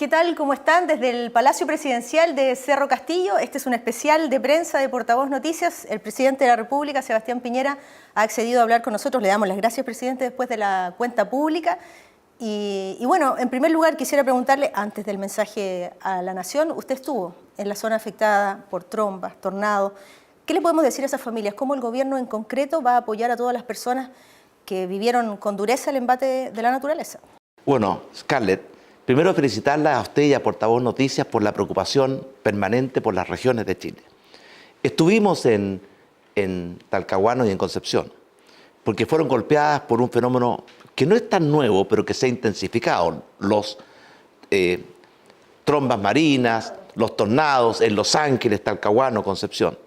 ¿Qué tal? ¿Cómo están? Desde el Palacio Presidencial de Cerro Castillo, este es un especial de prensa de Portavoz Noticias. El presidente de la República, Sebastián Piñera, ha accedido a hablar con nosotros. Le damos las gracias, presidente, después de la cuenta pública. Y bueno, en primer lugar quisiera preguntarle, antes del mensaje a la Nación, usted estuvo en la zona afectada por trombas, tornados. ¿Qué le podemos decir a esas familias? ¿Cómo el gobierno en concreto va a apoyar a todas las personas que vivieron con dureza el embate de la naturaleza? Bueno, Scarlett, primero felicitarla a usted y a Portavoz Noticias por la preocupación permanente por las regiones de Chile. Estuvimos en Talcahuano y en Concepción, porque fueron golpeadas por un fenómeno que no es tan nuevo, pero que se ha intensificado. Los trombas marinas, los tornados en Los Ángeles, Talcahuano, Concepción.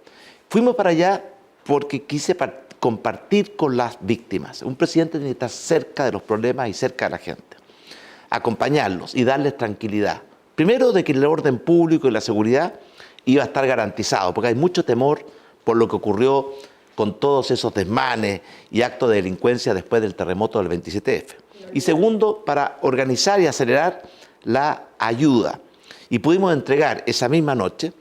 Fuimos para allá porque quise compartir con las víctimas. Un presidente tiene que estar cerca de los problemas y cerca de la gente. Acompañarlos y darles tranquilidad. Primero, de que el orden público y la seguridad iba a estar garantizado, porque hay mucho temor por lo que ocurrió con todos esos desmanes y actos de delincuencia después del terremoto del 27F. Y segundo, para organizar y acelerar la ayuda. Y pudimos entregar esa misma noche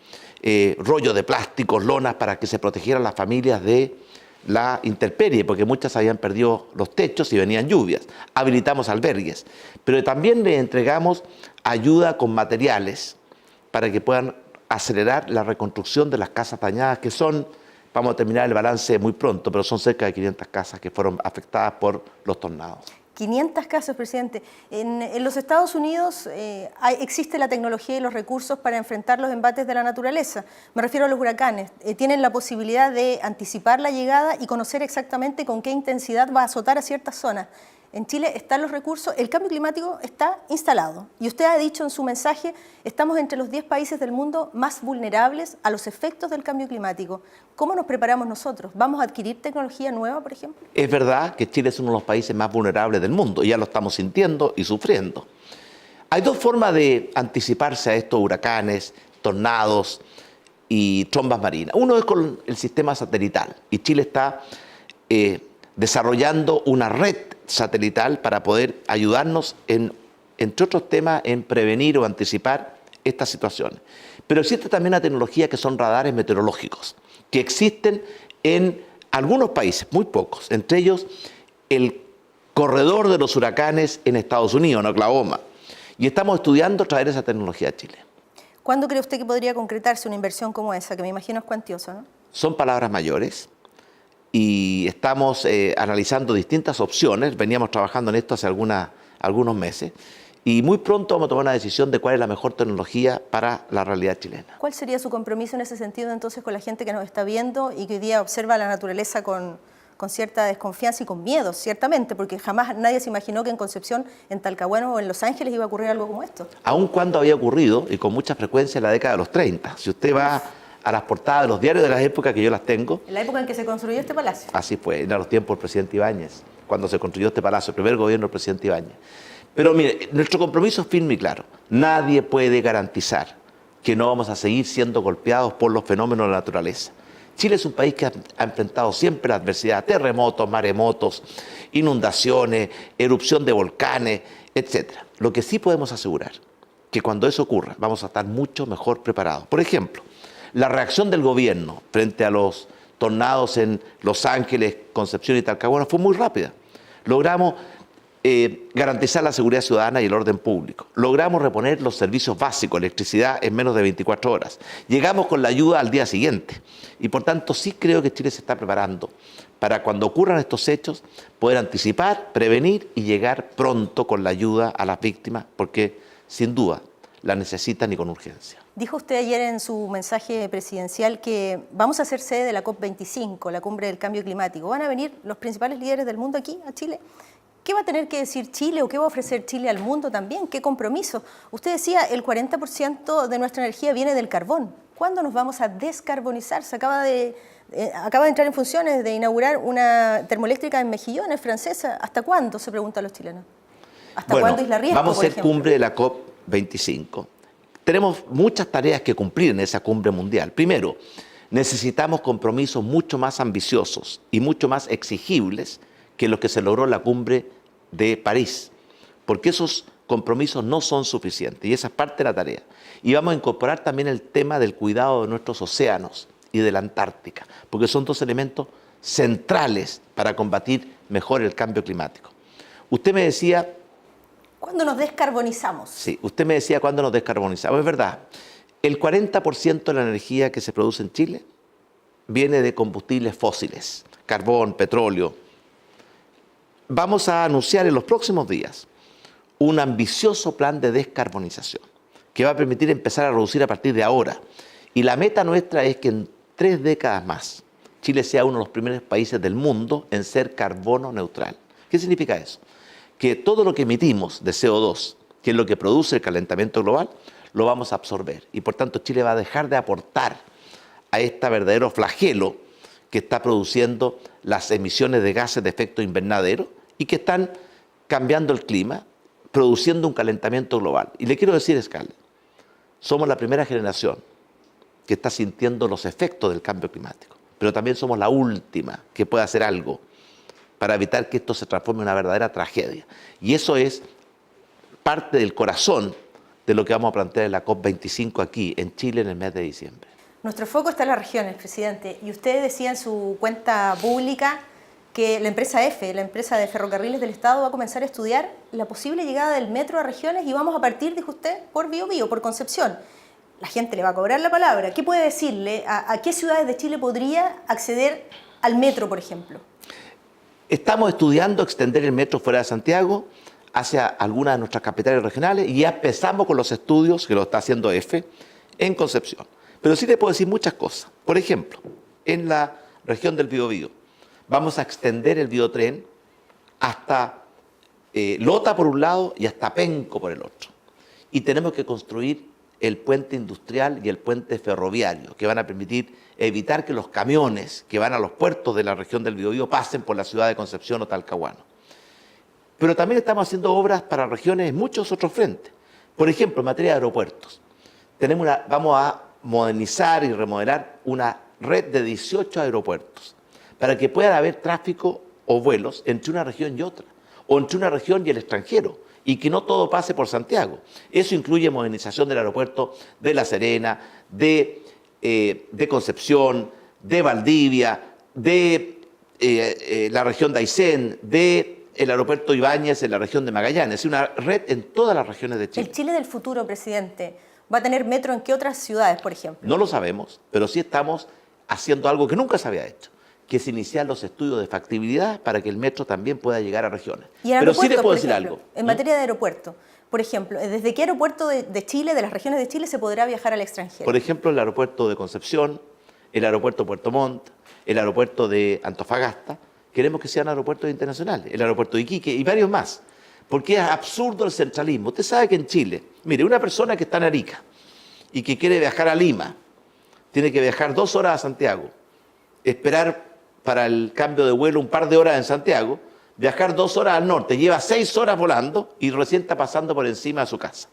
rollos de plásticos, lonas, para que se protegieran las familias de la intemperie, porque muchas habían perdido los techos y venían lluvias. Habilitamos albergues, pero también le entregamos ayuda con materiales para que puedan acelerar la reconstrucción de las casas dañadas, que son, vamos a terminar el balance muy pronto, pero son cerca de 500 casas que fueron afectadas por los tornados. 500 casos, presidente. En los Estados Unidos existe la tecnología y los recursos para enfrentar los embates de la naturaleza. Me refiero a los huracanes. Tienen la posibilidad de anticipar la llegada y conocer exactamente con qué intensidad va a azotar a ciertas zonas. En Chile están los recursos, el cambio climático está instalado. Y usted ha dicho en su mensaje, estamos entre los 10 países del mundo más vulnerables a los efectos del cambio climático. ¿Cómo nos preparamos nosotros? ¿Vamos a adquirir tecnología nueva, por ejemplo? Es verdad que Chile es uno de los países más vulnerables del mundo, y ya lo estamos sintiendo y sufriendo. Hay dos formas de anticiparse a estos huracanes, tornados y trombas marinas. Uno es con el sistema satelital, y Chile está desarrollando una red satelital para poder ayudarnos, entre otros temas, en prevenir o anticipar estas situaciones. Pero existe también una tecnología que son radares meteorológicos, que existen en algunos países, muy pocos, entre ellos el corredor de los huracanes en Estados Unidos, en Oklahoma. Y estamos estudiando traer esa tecnología a Chile. ¿Cuándo cree usted que podría concretarse una inversión como esa, que me imagino es cuantiosa, ¿no? Son palabras mayores. Y estamos analizando distintas opciones. Veníamos trabajando en esto hace algunos meses, y muy pronto vamos a tomar una decisión de cuál es la mejor tecnología para la realidad chilena. ¿Cuál sería su compromiso en ese sentido entonces con la gente que nos está viendo y que hoy día observa la naturaleza con cierta desconfianza y con miedo, ciertamente, porque jamás nadie se imaginó que en Concepción, en Talcahuano o en Los Ángeles iba a ocurrir algo como esto? Aun cuando había ocurrido, y con mucha frecuencia, en la década de los 30. Si usted va a las portadas de los diarios de las épocas, que yo las tengo. En la época en que se construyó este palacio. Así fue, en los tiempos del presidente Ibáñez, cuando se construyó este palacio, el primer gobierno del presidente Ibáñez. Pero mire, nuestro compromiso es firme y claro. Nadie puede garantizar que no vamos a seguir siendo golpeados por los fenómenos de la naturaleza. Chile es un país que ha enfrentado siempre la adversidad, terremotos, maremotos, inundaciones, erupción de volcanes, etc. Lo que sí podemos asegurar, que cuando eso ocurra, vamos a estar mucho mejor preparados. Por ejemplo, la reacción del gobierno frente a los tornados en Los Ángeles, Concepción y Talcahuano fue muy rápida. Logramos garantizar la seguridad ciudadana y el orden público. Logramos reponer los servicios básicos, electricidad, en menos de 24 horas. Llegamos con la ayuda al día siguiente. Y por tanto sí creo que Chile se está preparando para, cuando ocurran estos hechos, poder anticipar, prevenir y llegar pronto con la ayuda a las víctimas, porque sin duda la necesitan y con urgencia. Dijo usted ayer en su mensaje presidencial que vamos a ser sede de la COP25, la cumbre del cambio climático. ¿Van a venir los principales líderes del mundo aquí, a Chile? ¿Qué va a tener que decir Chile o qué va a ofrecer Chile al mundo también? ¿Qué compromiso? Usted decía, el 40% de nuestra energía viene del carbón. ¿Cuándo nos vamos a descarbonizar? Se acaba de entrar en funciones de inaugurar una termoeléctrica en Mejillones, francesa. ¿Hasta cuándo? Se preguntan los chilenos. ¿Hasta cuándo Isla Riesgo, vamos a ser cumbre de la COP25. Tenemos muchas tareas que cumplir en esa cumbre mundial. Primero, necesitamos compromisos mucho más ambiciosos y mucho más exigibles que los que se logró en la cumbre de París, porque esos compromisos no son suficientes y esa es parte de la tarea. Y vamos a incorporar también el tema del cuidado de nuestros océanos y de la Antártica, porque son dos elementos centrales para combatir mejor el cambio climático. Usted me decía... ¿Cuándo nos descarbonizamos? Sí, usted me decía cuándo nos descarbonizamos. Es verdad, el 40% de la energía que se produce en Chile viene de combustibles fósiles, carbón, petróleo. Vamos a anunciar en los próximos días un ambicioso plan de descarbonización que va a permitir empezar a reducir a partir de ahora. Y la meta nuestra es que en 3 décadas más Chile sea uno de los primeros países del mundo en ser carbono neutral. ¿Qué significa eso? Que todo lo que emitimos de CO2, que es lo que produce el calentamiento global, lo vamos a absorber. Y por tanto Chile va a dejar de aportar a este verdadero flagelo que está produciendo las emisiones de gases de efecto invernadero y que están cambiando el clima, produciendo un calentamiento global. Y le quiero decir, Scarlett, somos la primera generación que está sintiendo los efectos del cambio climático, pero también somos la última que puede hacer algo para evitar que esto se transforme en una verdadera tragedia. Y eso es parte del corazón de lo que vamos a plantear en la COP25 aquí, en Chile, en el mes de diciembre. Nuestro foco está en las regiones, presidente, y usted decía en su cuenta pública que la empresa EFE, la empresa de ferrocarriles del Estado, va a comenzar a estudiar la posible llegada del metro a regiones y vamos a partir, dijo usted, por Biobío, por Concepción. La gente le va a cobrar la palabra. ¿Qué puede decirle? ¿A qué ciudades de Chile podría acceder al metro, por ejemplo? Estamos estudiando extender el metro fuera de Santiago hacia algunas de nuestras capitales regionales y ya empezamos con los estudios, que lo está haciendo EFE, en Concepción. Pero sí te puedo decir muchas cosas. Por ejemplo, en la región del Biobío, vamos a extender el biotren hasta Lota por un lado y hasta Penco por el otro. Y tenemos que construir el puente industrial y el puente ferroviario, que van a permitir evitar que los camiones que van a los puertos de la región del Biobío pasen por la ciudad de Concepción o Talcahuano. Pero también estamos haciendo obras para regiones en muchos otros frentes. Por ejemplo, en materia de aeropuertos, vamos a modernizar y remodelar una red de 18 aeropuertos para que pueda haber tráfico o vuelos entre una región y otra, o entre una región y el extranjero, y que no todo pase por Santiago. Eso incluye modernización del aeropuerto de La Serena, de Concepción, de Valdivia, de la región de Aysén, del aeropuerto Ibáñez en la región de Magallanes. Es una red en todas las regiones de Chile. ¿El Chile del futuro, presidente, va a tener metro en qué otras ciudades, por ejemplo? No lo sabemos, pero sí estamos haciendo algo que nunca se había hecho, que es iniciar los estudios de factibilidad para que el metro también pueda llegar a regiones. Pero sí les puedo decir algo. En materia de aeropuerto, por ejemplo, ¿desde qué aeropuerto de Chile, de las regiones de Chile, se podrá viajar al extranjero? Por ejemplo, el aeropuerto de Concepción, el aeropuerto de Puerto Montt, el aeropuerto de Antofagasta, queremos que sean aeropuertos internacionales, el aeropuerto de Iquique y varios más, porque es absurdo el centralismo. Usted sabe que en Chile, mire, una persona que está en Arica y que quiere viajar a Lima, tiene que viajar 2 horas a Santiago, esperar para el cambio de vuelo un par de horas en Santiago, viajar 2 horas al norte, lleva 6 horas volando y recién está pasando por encima de su casa.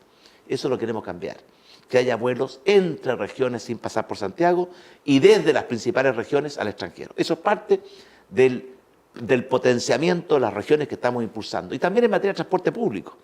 Eso lo queremos cambiar, que haya vuelos entre regiones sin pasar por Santiago y desde las principales regiones al extranjero. Eso es parte del potenciamiento de las regiones que estamos impulsando. Y también en materia de transporte público.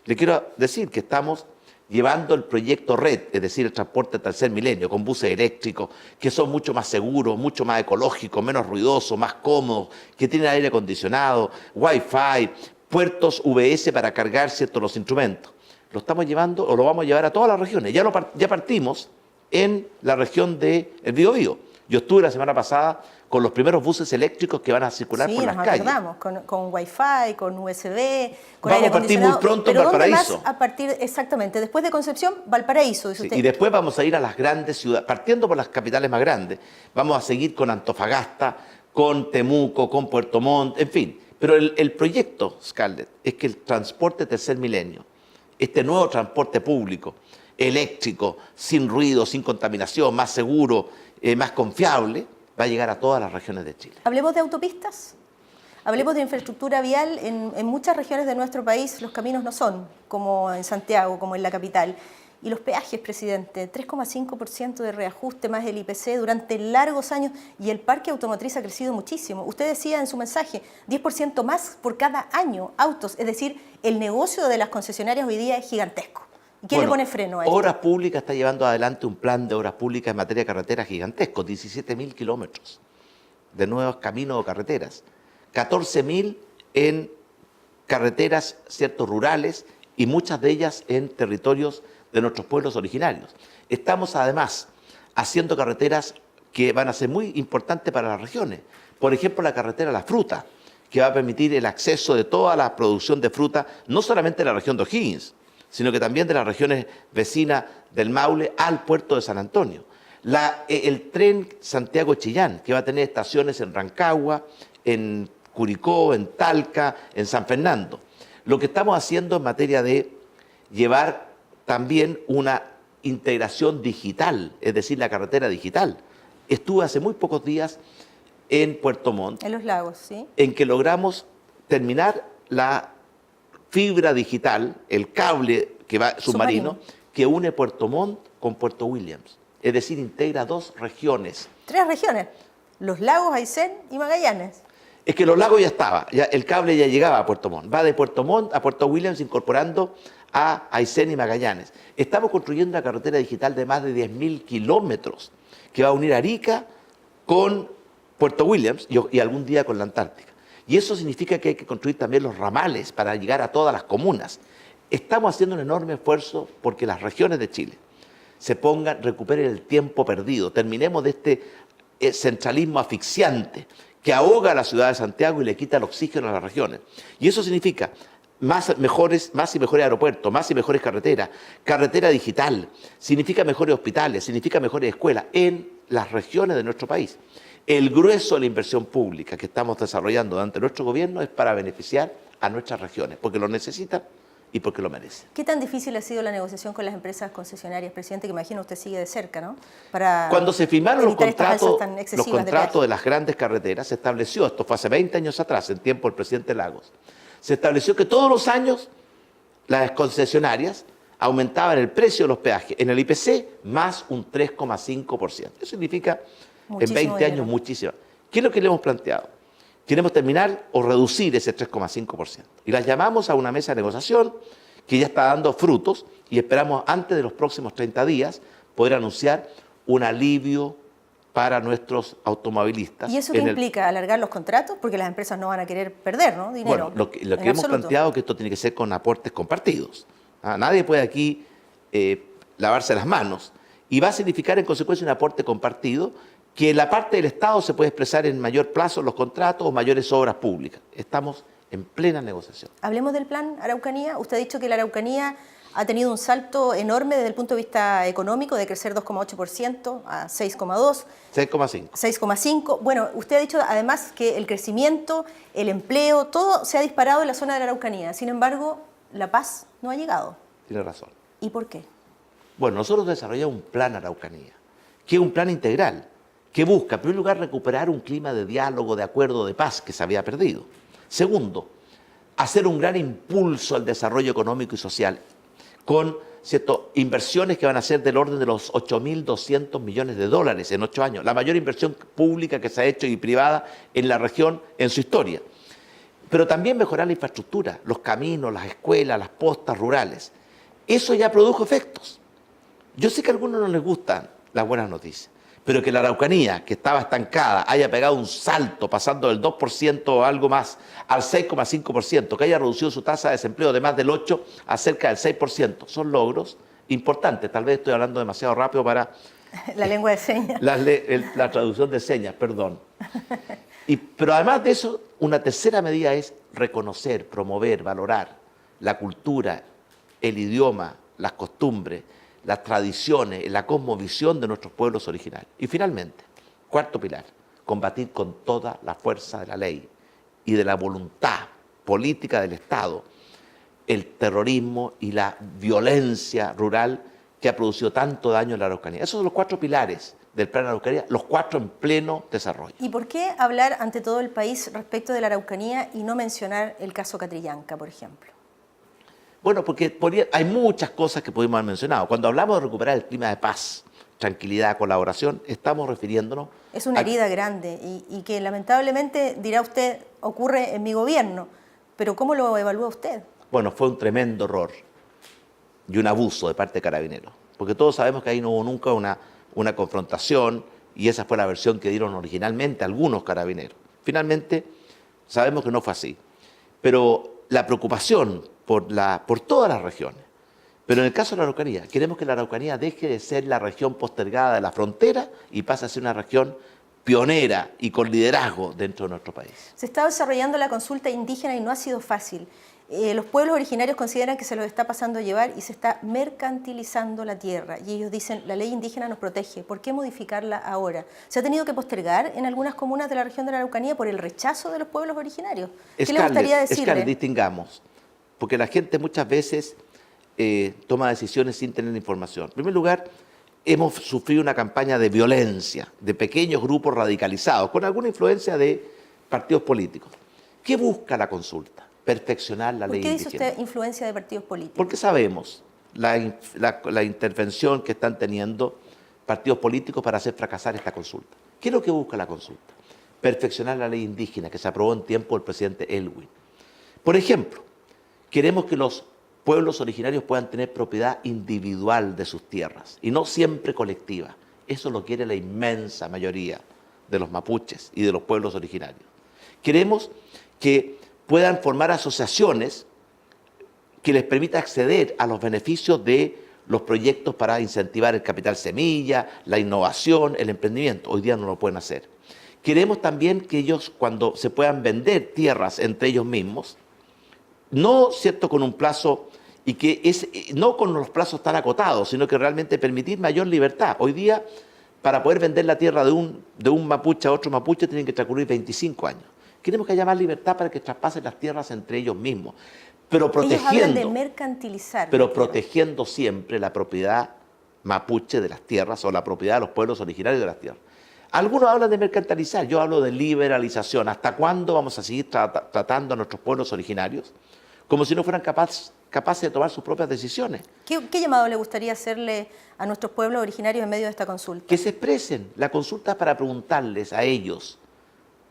Le quiero decir que estamos llevando el proyecto RED, es decir, el transporte del tercer milenio, con buses eléctricos, que son mucho más seguros, mucho más ecológicos, menos ruidosos, más cómodos, que tienen aire acondicionado, Wi-Fi, puertos VS para cargar ciertos los instrumentos. Lo estamos llevando o lo vamos a llevar a todas las regiones. Ya partimos en la región del Biobío. Yo estuve la semana pasada con los primeros buses eléctricos que van a circular por las calles. Sí, nos acordamos, con Wi-Fi, con USB, con vamos a partir muy pronto en Valparaíso. Más a partir, exactamente, después de Concepción, Valparaíso, dice usted. Y después vamos a ir a las grandes ciudades, partiendo por las capitales más grandes. Vamos a seguir con Antofagasta, con Temuco, con Puerto Montt, en fin. Pero el proyecto, Scarlett, es que el transporte tercer milenio, este nuevo transporte público, eléctrico, sin ruido, sin contaminación, más seguro, más confiable, va a llegar a todas las regiones de Chile. Hablemos de autopistas, hablemos de infraestructura vial. En muchas regiones de nuestro país los caminos no son como en Santiago, como en la capital. Y los peajes, presidente, 3,5% de reajuste más el IPC durante largos años y el parque automotriz ha crecido muchísimo. Usted decía en su mensaje, 10% más por cada año autos, es decir, el negocio de las concesionarias hoy día es gigantesco. ¿Quién le pone freno a esto? Obras Públicas está llevando adelante un plan de obras públicas en materia de carreteras gigantesco, 17.000 kilómetros de nuevos caminos o carreteras, 14.000 en carreteras ciertos rurales y muchas de ellas en territorios de nuestros pueblos originarios. Estamos además haciendo carreteras que van a ser muy importantes para las regiones. Por ejemplo, la carretera La Fruta, que va a permitir el acceso de toda la producción de fruta, no solamente de la región de O'Higgins, sino que también de las regiones vecinas del Maule al puerto de San Antonio. El tren Santiago-Chillán, que va a tener estaciones en Rancagua, en Curicó, en Talca, en San Fernando. Lo que estamos haciendo en materia de llevar también una integración digital, es decir, la carretera digital. Estuve hace muy pocos días en Puerto Montt. En Los Lagos, sí. En que logramos terminar la fibra digital, el cable que va submarino, que une Puerto Montt con Puerto Williams. Es decir, integra 2 regiones. 3 regiones, Los Lagos, Aysén y Magallanes. Es que Los Lagos ya estaba, el cable ya llegaba a Puerto Montt. Va de Puerto Montt a Puerto Williams incorporando a Aysén y Magallanes. Estamos construyendo una carretera digital de más de 10.000 kilómetros que va a unir Arica con Puerto Williams y algún día con la Antártica. Y eso significa que hay que construir también los ramales para llegar a todas las comunas. Estamos haciendo un enorme esfuerzo porque las regiones de Chile recuperen el tiempo perdido. Terminemos de este centralismo asfixiante que ahoga a la ciudad de Santiago y le quita el oxígeno a las regiones. Y eso significa más y mejores aeropuertos, más y mejores carreteras, carretera digital, significa mejores hospitales, significa mejores escuelas en las regiones de nuestro país. El grueso de la inversión pública que estamos desarrollando durante nuestro gobierno es para beneficiar a nuestras regiones, porque lo necesitan y porque lo merecen. ¿Qué tan difícil ha sido la negociación con las empresas concesionarias, presidente, que imagino usted sigue de cerca, ¿no? Cuando se firmaron los contratos de las grandes carreteras, se estableció, esto fue hace 20 años atrás, en tiempo del presidente Lagos, se estableció que todos los años las concesionarias aumentaban el precio de los peajes en el IPC más un 3,5%. Eso significa muchísimo en 20 años muchísimo. ¿Qué es lo que le hemos planteado? Queremos terminar o reducir ese 3,5%. Y las llamamos a una mesa de negociación que ya está dando frutos y esperamos antes de los próximos 30 días poder anunciar un alivio para nuestros automovilistas. ¿Y eso qué implica? ¿Alargar los contratos? Porque las empresas no van a querer perder, ¿no? Dinero. Bueno, lo que hemos planteado es que esto tiene que ser con aportes compartidos. Nadie puede aquí lavarse las manos. Y va a significar en consecuencia un aporte compartido que la parte del Estado se puede expresar en mayor plazo en los contratos o mayores obras públicas. Estamos en plena negociación. Hablemos del plan Araucanía. Usted ha dicho que la Araucanía ha tenido un salto enorme desde el punto de vista económico, de crecer 2,8% a 6,2%. 6,5%. 6,5%. Bueno, usted ha dicho además que el crecimiento, el empleo, todo se ha disparado en la zona de la Araucanía. Sin embargo, la paz no ha llegado. Tiene razón. ¿Y por qué? Bueno, nosotros desarrollamos un plan Araucanía, que es un plan integral, que busca, en primer lugar, recuperar un clima de diálogo, de acuerdo, de paz que se había perdido. Segundo, hacer un gran impulso al desarrollo económico y social, con inversiones que van a ser del orden de los 8.200 millones de dólares en 8 años, la mayor inversión pública que se ha hecho y privada en la región en su historia. Pero también mejorar la infraestructura, los caminos, las escuelas, las postas rurales. Eso ya produjo efectos. Yo sé que a algunos no les gustan las buenas noticias, pero que la Araucanía, que estaba estancada, haya pegado un salto pasando del 2% o algo más al 6,5%, que haya reducido su tasa de desempleo de más del 8% a cerca del 6%, son logros importantes. Tal vez estoy hablando demasiado rápido para... La lengua de señas. La traducción de señas, perdón. Pero además de eso, una tercera medida es reconocer, promover, valorar la cultura, el idioma, las costumbres, las tradiciones, la cosmovisión de nuestros pueblos originarios. Y finalmente, cuarto pilar, combatir con toda la fuerza de la ley y de la voluntad política del Estado el terrorismo y la violencia rural que ha producido tanto daño en la Araucanía. Esos son los 4 pilares del Plan Araucanía, los 4 en pleno desarrollo. ¿Y por qué hablar ante todo el país respecto de la Araucanía y no mencionar el caso Catrillanca, por ejemplo? Bueno, porque hay muchas cosas que pudimos haber mencionado. Cuando hablamos de recuperar el clima de paz, tranquilidad, colaboración, estamos refiriéndonos... Es una herida grande y que lamentablemente, dirá usted, ocurre en mi gobierno. Pero ¿cómo lo evalúa usted? Bueno, fue un tremendo error y un abuso de parte de Carabineros. Porque todos sabemos que ahí no hubo nunca una confrontación y esa fue la versión que dieron originalmente algunos Carabineros. Finalmente, sabemos que no fue así. Pero la preocupación por todas las regiones, pero en el caso de la Araucanía, queremos que la Araucanía deje de ser la región postergada de la frontera y pase a ser una región pionera y con liderazgo dentro de nuestro país. Se está desarrollando la consulta indígena y no ha sido fácil. Los pueblos originarios consideran que se los está pasando a llevar y se está mercantilizando la tierra. Y ellos dicen, la ley indígena nos protege, ¿por qué modificarla ahora? ¿Se ha tenido que postergar en algunas comunas de la región de la Araucanía por el rechazo de los pueblos originarios? ¿Qué le gustaría decirle? Distingamos, porque la gente muchas veces toma decisiones sin tener información. En primer lugar, hemos sufrido una campaña de violencia, de pequeños grupos radicalizados, con alguna influencia de partidos políticos. ¿Qué busca la consulta? Perfeccionar la ley indígena. ¿Por qué dice usted influencia de partidos políticos? Porque sabemos la intervención que están teniendo partidos políticos para hacer fracasar esta consulta. ¿Qué es lo que busca la consulta? Perfeccionar la ley indígena que se aprobó en tiempo del presidente Elwin. Por ejemplo, queremos que los pueblos originarios puedan tener propiedad individual de sus tierras y no siempre colectiva. Eso lo quiere la inmensa mayoría de los mapuches y de los pueblos originarios. Queremos que puedan formar asociaciones que les permita acceder a los beneficios de los proyectos para incentivar el capital semilla, la innovación, el emprendimiento. Hoy día no lo pueden hacer. Queremos también que ellos, cuando se puedan vender tierras entre ellos mismos, no cierto con un plazo y no con los plazos tan acotados, sino que realmente permitir mayor libertad. Hoy día, para poder vender la tierra de un mapuche a otro mapuche, tienen que transcurrir 25 años. Queremos que haya más libertad para que traspasen las tierras entre ellos mismos, pero protegiendo, ellos hablan de mercantilizar, pero protegiendo siempre la propiedad mapuche de las tierras o la propiedad de los pueblos originarios de las tierras. Algunos hablan de mercantilizar, yo hablo de liberalización. ¿Hasta cuándo vamos a seguir tratando a nuestros pueblos originarios como si no fueran capaces de tomar sus propias decisiones? ¿Qué llamado le gustaría hacerle a nuestros pueblos originarios en medio de esta consulta? Que se expresen. La consulta es para preguntarles a ellos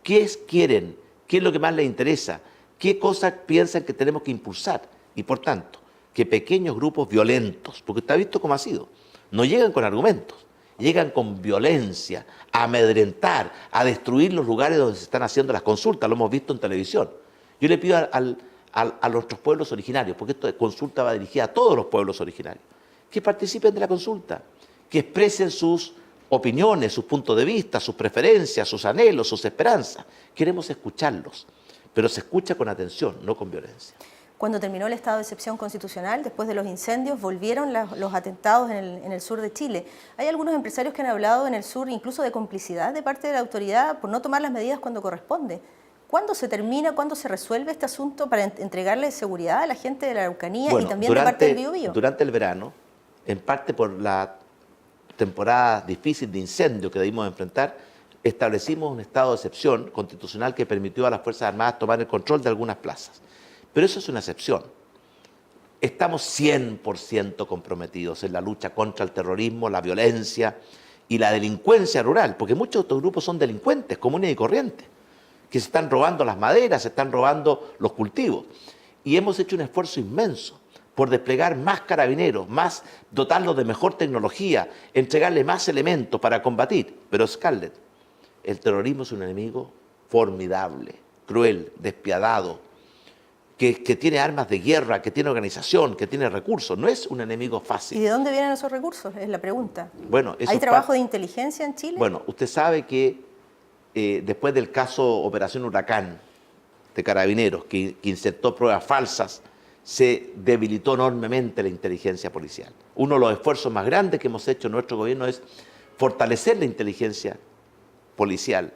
qué quieren, qué es lo que más les interesa, qué cosas piensan que tenemos que impulsar. Y por tanto, que pequeños grupos violentos, porque usted ha visto cómo ha sido, no llegan con argumentos, llegan con violencia, a amedrentar, a destruir los lugares donde se están haciendo las consultas, lo hemos visto en televisión. Yo le pido a nuestros pueblos originarios, porque esta consulta va dirigida a todos los pueblos originarios, que participen de la consulta, que expresen sus opiniones, sus puntos de vista, sus preferencias, sus anhelos, sus esperanzas. Queremos escucharlos, pero se escucha con atención, no con violencia. Cuando terminó el estado de excepción constitucional, después de los incendios, volvieron los atentados en el sur de Chile. Hay algunos empresarios que han hablado en el sur incluso de complicidad de parte de la autoridad por no tomar las medidas cuando corresponde. ¿Cuándo se termina, cuándo se resuelve este asunto para entregarle seguridad a la gente de la Araucanía y también de parte del Biobío? Durante el verano, en parte por la temporada difícil de incendio que debimos enfrentar, establecimos un estado de excepción constitucional que permitió a las Fuerzas Armadas tomar el control de algunas plazas. Pero eso es una excepción. Estamos 100% comprometidos en la lucha contra el terrorismo, la violencia y la delincuencia rural, porque muchos de estos grupos son delincuentes comunes y corrientes, que se están robando las maderas, se están robando los cultivos. Y hemos hecho un esfuerzo inmenso por desplegar más carabineros, dotarlos de mejor tecnología, entregarle más elementos para combatir. Pero Scarlett, el terrorismo es un enemigo formidable, cruel, despiadado, que tiene armas de guerra, que tiene organización, que tiene recursos. No es un enemigo fácil. ¿Y de dónde vienen esos recursos? Es la pregunta. Bueno, ¿Hay trabajo de inteligencia en Chile? Bueno, usted sabe que después del caso Operación Huracán de Carabineros, que insertó pruebas falsas, se debilitó enormemente la inteligencia policial. Uno de los esfuerzos más grandes que hemos hecho en nuestro gobierno es fortalecer la inteligencia policial,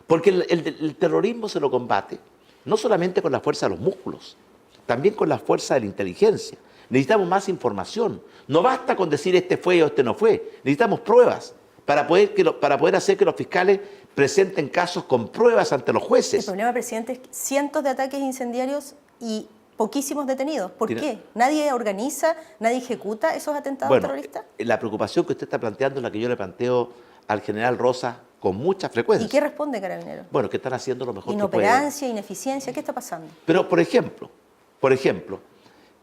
porque el terrorismo se lo combate no solamente con la fuerza de los músculos, también con la fuerza de la inteligencia. Necesitamos más información. No basta con decir este fue o este no fue. Necesitamos pruebas para poder hacer que los fiscales presenten casos con pruebas ante los jueces. El problema, presidente, es cientos de ataques incendiarios y poquísimos detenidos. ¿Por Tiene- qué? ¿Nadie organiza, nadie ejecuta esos atentados Bueno, terroristas? la preocupación que usted está planteando es la que yo le planteo al general Rosa con mucha ¿Y qué frecuencia. responde Carabineros? Bueno, que están haciendo lo mejor que pueden. Inoperancia, ineficiencia, ¿qué está pasando? Pero, por ejemplo,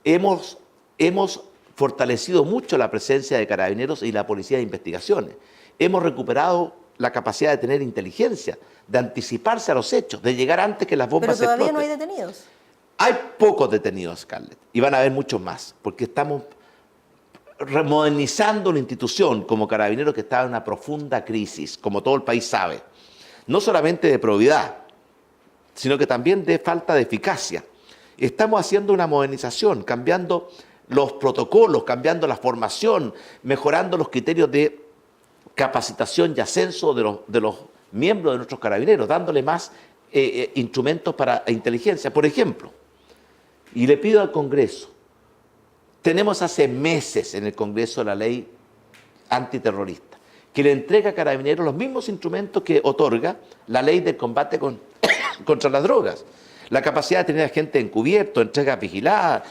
hemos fortalecido mucho la presencia de Carabineros y la Policía de Investigaciones. Hemos recuperado la capacidad de tener inteligencia, de anticiparse a los hechos, de llegar antes que las Pero bombas todavía exploten. no hay detenidos. Hay pocos detenidos, Scarlett, y van a haber muchos más, porque estamos remodernizando la institución como Carabineros, que está en una profunda crisis, como todo el país sabe. No solamente de probidad, sino que también de falta de eficacia. Estamos haciendo una modernización, cambiando los protocolos, cambiando la formación, mejorando los criterios de capacitación y ascenso de los miembros de nuestros carabineros, dándole más instrumentos para inteligencia. Por ejemplo, y le pido al Congreso, tenemos hace meses en el Congreso la ley antiterrorista, que le entrega a Carabineros los mismos instrumentos que otorga la ley del combate contra las drogas. La capacidad de tener a gente encubierto, entregas vigiladas,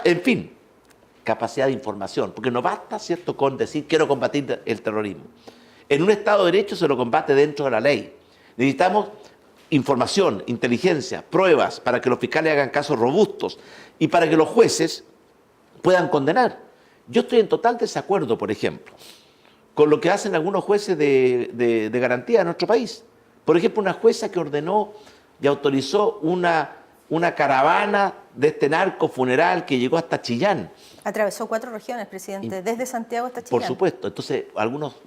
en fin, capacidad de información, porque no basta, ¿cierto?, con decir quiero combatir el terrorismo. En un Estado de Derecho se lo combate dentro de la ley. Necesitamos información, inteligencia, pruebas para que los fiscales hagan casos robustos y para que los jueces puedan condenar. Yo estoy en total desacuerdo, por ejemplo, con lo que hacen algunos jueces de garantía en nuestro país. Por ejemplo, una jueza que ordenó y autorizó una caravana de este narco funeral que llegó hasta Chillán. Atravesó 4 regiones, presidente, desde Santiago hasta Chillán. Por supuesto. Entonces,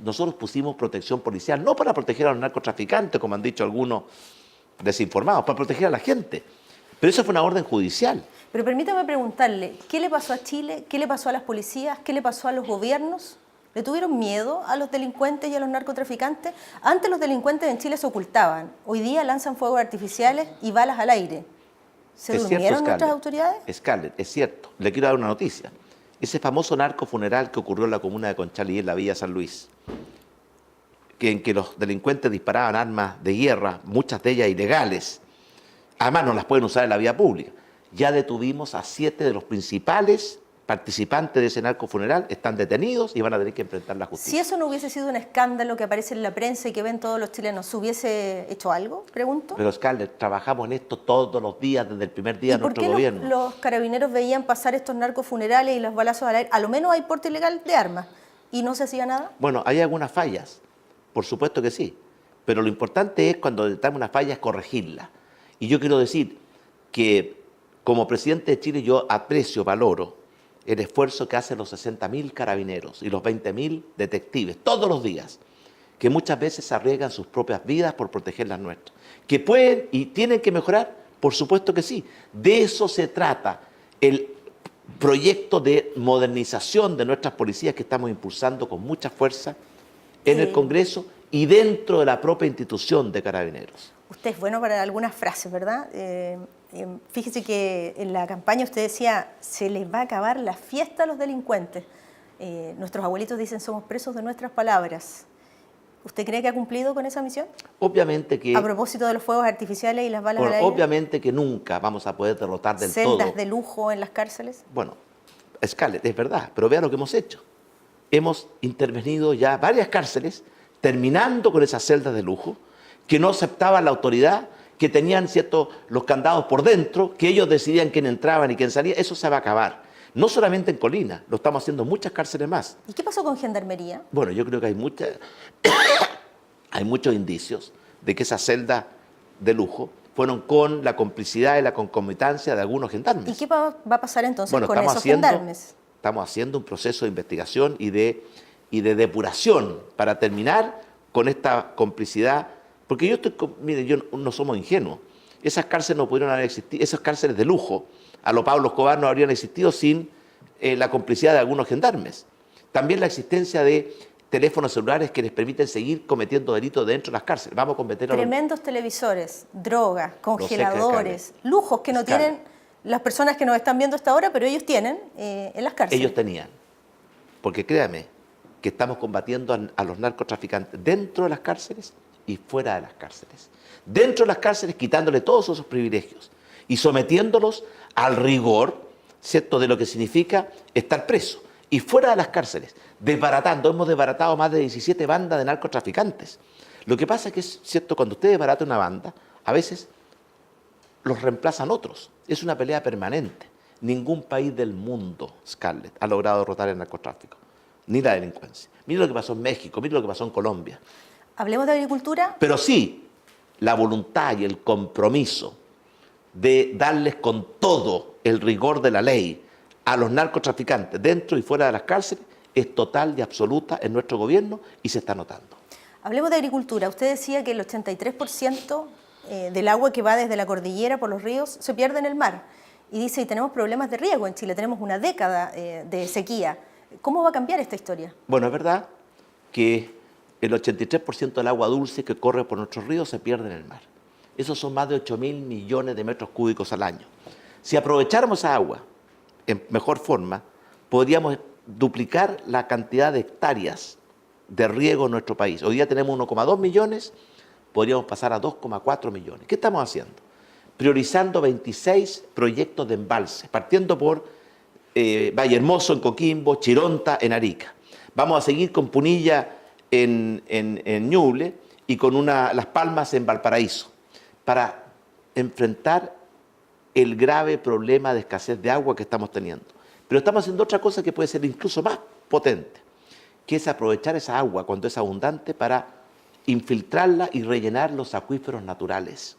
nosotros pusimos protección policial, no para proteger a los narcotraficantes, como han dicho algunos desinformados, para proteger a la gente. Pero eso fue una orden judicial. Pero permítame preguntarle, ¿qué le pasó a Chile? ¿Qué le pasó a las policías? ¿Qué le pasó a los gobiernos? ¿Le tuvieron miedo a los delincuentes y a los narcotraficantes? Antes los delincuentes en Chile se ocultaban. Hoy día lanzan fuegos artificiales y balas al aire. ¿Se durmieron nuestras autoridades? Scarlett, es cierto. Le quiero dar una noticia. Ese famoso narco funeral que ocurrió en la comuna de Conchalí, en la Villa San Luis, en que los delincuentes disparaban armas de guerra, muchas de ellas ilegales, además no las pueden usar en la vía pública. Ya detuvimos a 7 de los principales participantes de ese narco funeral, están detenidos y van a tener que enfrentar la justicia. Si eso no hubiese sido un escándalo que aparece en la prensa y que ven todos los chilenos, ¿se hubiese hecho algo? Pregunto. Pero Scarlett, trabajamos en esto todos los días, desde el primer día de nuestro gobierno. ¿Por qué los carabineros veían pasar estos narcofunerales y los balazos al aire? A lo menos hay porte ilegal de armas y no se hacía nada. Bueno, hay algunas fallas, por supuesto que sí, pero lo importante es cuando detectamos una falla es corregirla. Y yo quiero decir que como presidente de Chile yo aprecio, valoro el esfuerzo que hacen los 60.000 carabineros y los 20.000 detectives todos los días, que muchas veces arriesgan sus propias vidas por proteger las nuestras. ¿Que pueden y tienen que mejorar? Por supuesto que sí. De eso se trata el proyecto de modernización de nuestras policías que estamos impulsando con mucha fuerza en el Congreso y dentro de la propia institución de Carabineros. Usted es bueno para algunas frases, ¿verdad? Fíjese que en la campaña usted decía, se les va a acabar la fiesta a los delincuentes. Nuestros abuelitos dicen, somos presos de nuestras palabras. ¿Usted cree que ha cumplido con esa misión? Obviamente que... A propósito de los fuegos artificiales y las balas al aire. Obviamente que nunca vamos a poder derrotar del todo. ¿Celdas de lujo en las cárceles? Bueno, Scarlett, es verdad, pero vea lo que hemos hecho. Hemos intervenido ya varias cárceles, terminando con esas celdas de lujo, que no aceptaban la autoridad, que tenían los candados por dentro, que ellos decidían quién entraba y quién salía. Eso se va a acabar. No solamente en Colina, lo estamos haciendo en muchas cárceles más. ¿Y qué pasó con Gendarmería? Bueno, yo creo que hay muchos indicios de que esas celdas de lujo fueron con la complicidad y la concomitancia de algunos gendarmes. ¿Y qué va a pasar entonces con estamos esos gendarmes? Estamos haciendo un proceso de investigación y de depuración para terminar con esta complicidad. Porque yo no somos ingenuos. Esas cárceles no pudieron haber existido, esas cárceles de lujo, a lo Pablo Escobar no habrían existido sin la complicidad de algunos gendarmes. También la existencia de teléfonos celulares que les permiten seguir cometiendo delitos dentro de las cárceles. Vamos a combatir tremendos televisores, drogas, congeladores, lujos que no tienen las personas que nos están viendo hasta ahora, pero ellos tienen en las cárceles. Ellos tenían. Porque créame que estamos combatiendo a los narcotraficantes dentro de las cárceles y fuera de las cárceles. Dentro de las cárceles quitándole todos esos privilegios y sometiéndolos al rigor, ¿cierto?, de lo que significa estar preso. Y fuera de las cárceles, hemos desbaratado más de 17 bandas de narcotraficantes. Lo que pasa es que es cierto, cuando usted desbarata una banda, a veces los reemplazan otros. Es una pelea permanente. Ningún país del mundo, Scarlett, ha logrado derrotar el narcotráfico, ni la delincuencia. Mire lo que pasó en México, mire lo que pasó en Colombia. Hablemos de agricultura. Pero sí, la voluntad y el compromiso de darles con todo el rigor de la ley a los narcotraficantes dentro y fuera de las cárceles es total y absoluta en nuestro gobierno y se está notando. Hablemos de agricultura. Usted decía que el 83% del agua que va desde la cordillera por los ríos se pierde en el mar. Y dice, y tenemos problemas de riego en Chile, tenemos una década de sequía. ¿Cómo va a cambiar esta historia? Bueno, es verdad que el 83% del agua dulce que corre por nuestros ríos se pierde en el mar. Esos son más de 8.000 millones de metros cúbicos al año. Si aprovecháramos esa agua en mejor forma, podríamos duplicar la cantidad de hectáreas de riego en nuestro país. Hoy día tenemos 1,2 millones, podríamos pasar a 2,4 millones. ¿Qué estamos haciendo? Priorizando 26 proyectos de embalse, partiendo por Valle Hermoso en Coquimbo, Chironta en Arica. Vamos a seguir con Punilla en Ñuble y con Las Palmas en Valparaíso, para enfrentar el grave problema de escasez de agua que estamos teniendo. Pero estamos haciendo otra cosa que puede ser incluso más potente, que es aprovechar esa agua cuando es abundante para infiltrarla y rellenar los acuíferos naturales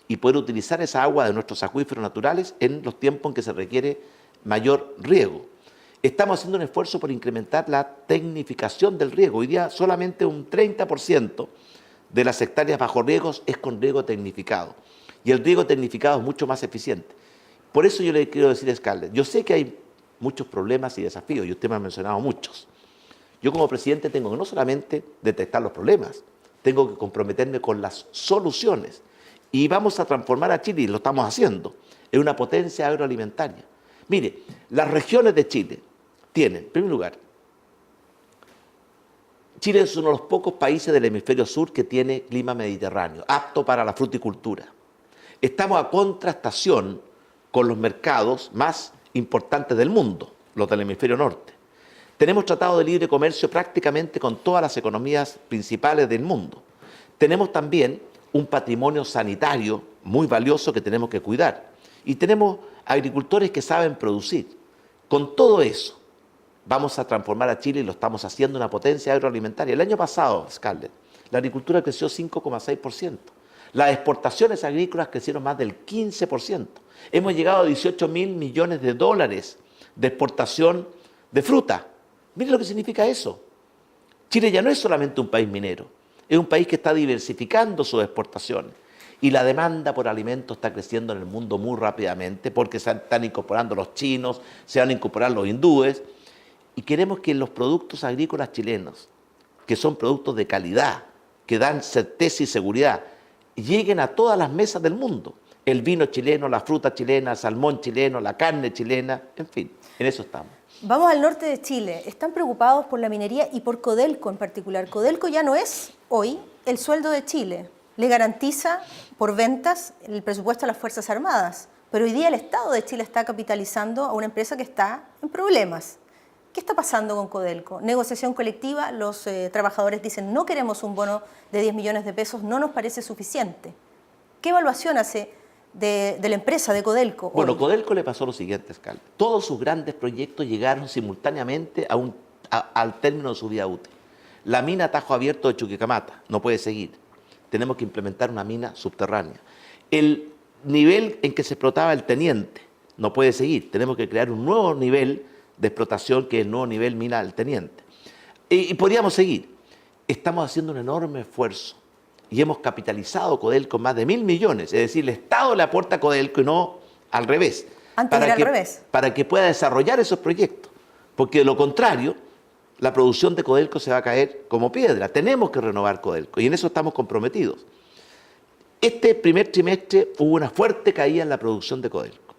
y poder utilizar esa agua de nuestros acuíferos naturales en los tiempos en que se requiere mayor riego. Estamos haciendo un esfuerzo por incrementar la tecnificación del riego. Hoy día solamente un 30% de las hectáreas bajo riegos es con riego tecnificado. Y el riego tecnificado es mucho más eficiente. Por eso yo le quiero decir a Scarlett, yo sé que hay muchos problemas y desafíos, y usted me ha mencionado muchos. Yo como presidente tengo que no solamente detectar los problemas, tengo que comprometerme con las soluciones. Y vamos a transformar a Chile, y lo estamos haciendo, en una potencia agroalimentaria. Mire, las regiones de Chile tienen, en primer lugar, Chile es uno de los pocos países del hemisferio sur que tiene clima mediterráneo, apto para la fruticultura. Estamos a contrastación con los mercados más importantes del mundo, los del hemisferio norte. Tenemos tratado de libre comercio prácticamente con todas las economías principales del mundo. Tenemos también un patrimonio sanitario muy valioso que tenemos que cuidar. Y tenemos agricultores que saben producir. Con todo eso, vamos a transformar a Chile y lo estamos haciendo en una potencia agroalimentaria. El año pasado, Scarlett, la agricultura creció 5,6%. Las exportaciones agrícolas crecieron más del 15%. Hemos llegado a 18.000 millones de dólares de exportación de fruta. Miren lo que significa eso. Chile ya no es solamente un país minero, es un país que está diversificando sus exportaciones. Y la demanda por alimentos está creciendo en el mundo muy rápidamente porque se están incorporando los chinos, se van a incorporar los hindúes. Y queremos que los productos agrícolas chilenos, que son productos de calidad, que dan certeza y seguridad, lleguen a todas las mesas del mundo. El vino chileno, la fruta chilena, el salmón chileno, la carne chilena, en fin, en eso estamos. Vamos al norte de Chile. Están preocupados por la minería y por Codelco en particular. Codelco ya no es hoy el sueldo de Chile. Le garantiza por ventas el presupuesto a las Fuerzas Armadas. Pero hoy día el Estado de Chile está capitalizando a una empresa que está en problemas. ¿Qué está pasando con Codelco? Negociación colectiva, los trabajadores dicen no queremos un bono de 10 millones de pesos, no nos parece suficiente. ¿Qué evaluación hace de la empresa, de Codelco? Bueno, hoy? Codelco le pasó lo siguiente, Scarlett. Todos sus grandes proyectos llegaron simultáneamente al término de su vida útil. La mina Tajo Abierto de Chuquicamata no puede seguir. Tenemos que implementar una mina subterránea. El nivel en que se explotaba el Teniente no puede seguir. Tenemos que crear un nuevo nivel de explotación que es el nuevo nivel mina del Teniente. Y podríamos seguir. Estamos haciendo un enorme esfuerzo y hemos capitalizado Codelco con más de 1.000 millones. Es decir, el Estado le aporta a Codelco y no al revés. Antes era al revés. Para que pueda desarrollar esos proyectos. Porque de lo contrario, la producción de Codelco se va a caer como piedra. Tenemos que renovar Codelco y en eso estamos comprometidos. Este primer trimestre hubo una fuerte caída en la producción de Codelco.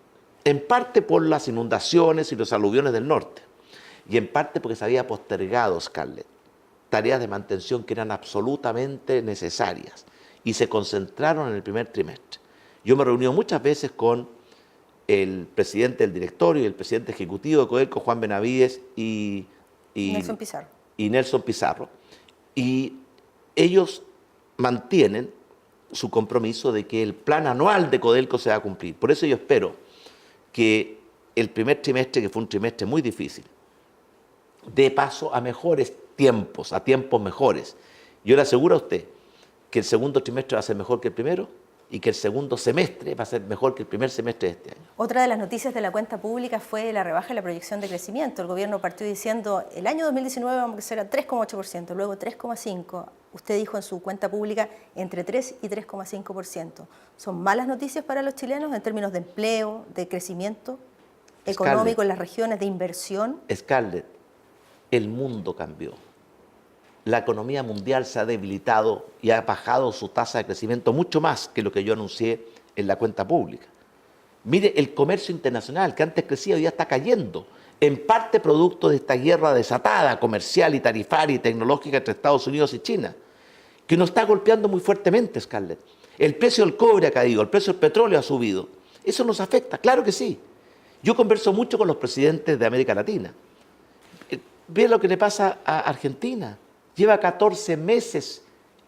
En parte por las inundaciones y los aluviones del norte. Y en parte porque se había postergado, Scarlett, tareas de mantención que eran absolutamente necesarias y se concentraron en el primer trimestre. Yo me he reunido muchas veces con el presidente del directorio y el presidente ejecutivo de Codelco, Juan Benavides y Nelson Pizarro. Y ellos mantienen su compromiso de que el plan anual de Codelco se va a cumplir. Por eso yo espero que el primer trimestre, que fue un trimestre muy difícil, dé paso a mejores tiempos, a tiempos mejores. Yo le aseguro a usted que el segundo trimestre va a ser mejor que el primero y que el segundo semestre va a ser mejor que el primer semestre de este año. Otra de las noticias de la cuenta pública fue la rebaja de la proyección de crecimiento. El gobierno partió diciendo el año 2019 vamos a crecer a 3,8%, luego 3,5%. Usted dijo en su cuenta pública entre 3 y 3,5%. ¿Son malas noticias para los chilenos en términos de empleo, de crecimiento económico en las regiones, de inversión? Scarlett, el mundo cambió. La economía mundial se ha debilitado y ha bajado su tasa de crecimiento mucho más que lo que yo anuncié en la cuenta pública. Mire, el comercio internacional, que antes crecía, hoy ya está cayendo, en parte producto de esta guerra desatada comercial y tarifaria y tecnológica entre Estados Unidos y China, que nos está golpeando muy fuertemente, Scarlett. El precio del cobre ha caído, el precio del petróleo ha subido. ¿Eso nos afecta? Claro que sí. Yo converso mucho con los presidentes de América Latina. Ve lo que le pasa a Argentina. Lleva 14 meses